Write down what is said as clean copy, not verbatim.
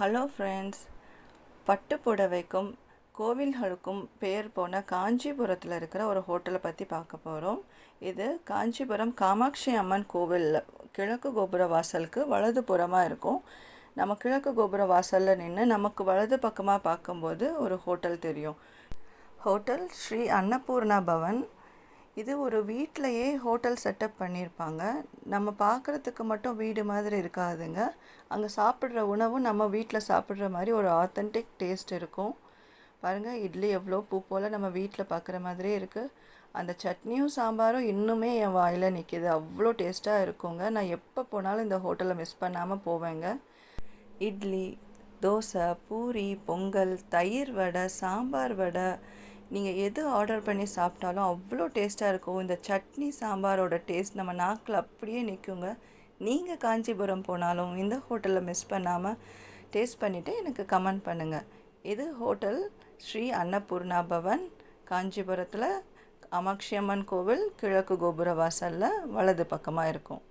Hello friends, பட்டு புடவைக்கும் கோவில்களுக்கும் பெயர் போன காஞ்சிபுரத்தில் இருக்கிற ஒரு ஹோட்டலை பற்றி பார்க்க போகிறோம். இது காஞ்சிபுரம் காமாட்சி அம்மன் கோவிலில் கிழக்கு கோபுர வாசலுக்கு வலது புறமாக இருக்கும். நம்ம கிழக்கு கோபுர வாசலில் நின்று நமக்கு வலது பக்கமாக பார்க்கும்போது ஒரு ஹோட்டல் தெரியும். ஹோட்டல் ஸ்ரீ அன்னபூர்ணா பவன். இது ஒரு வீட்டிலையே ஹோட்டல் செட்டப் பண்ணியிருப்பாங்க. நம்ம பார்க்குறதுக்கு மட்டும் வீடு மாதிரி இருக்காதுங்க. அங்கே சாப்பிட்ற உணவும் நம்ம வீட்டில் சாப்பிட்ற மாதிரி ஒரு ஆத்தென்டிக் டேஸ்ட் இருக்கும். பாருங்கள், இட்லி எவ்வளோ பூ போல் நம்ம வீட்டில் பார்க்குற மாதிரியே இருக்குது. அந்த சட்னியும் சாம்பாரும் இன்னுமே என் வாயில் நிற்கிது. அவ்வளோ டேஸ்ட்டாக இருக்குங்க. நான் எப்போ போனாலும் இந்த ஹோட்டலை மிஸ் பண்ணாமல் போவேங்க. இட்லி, தோசை, பூரி, பொங்கல், தயிர் வடை, சாம்பார் வடை, நீங்கள் எது ஆர்டர் பண்ணி சாப்பிட்டாலும் அவ்வளோ டேஸ்ட்டாக இருக்கும். இந்த சட்னி சாம்பாரோட டேஸ்ட் நம்ம நாக்கில் அப்படியே நிற்குங்க. நீங்கள் காஞ்சிபுரம் போனாலும் இந்த ஹோட்டலில் மிஸ் பண்ணாமல் டேஸ்ட் பண்ணிவிட்டு எனக்கு கமெண்ட் பண்ணுங்கள். இது ஹோட்டல் ஸ்ரீ அன்னபூர்ணா பவன், காஞ்சிபுரத்தில் காமாட்சி அம்மன் கோவில் கிழக்கு கோபுர வாசலில் வலது பக்கமாக இருக்கும்.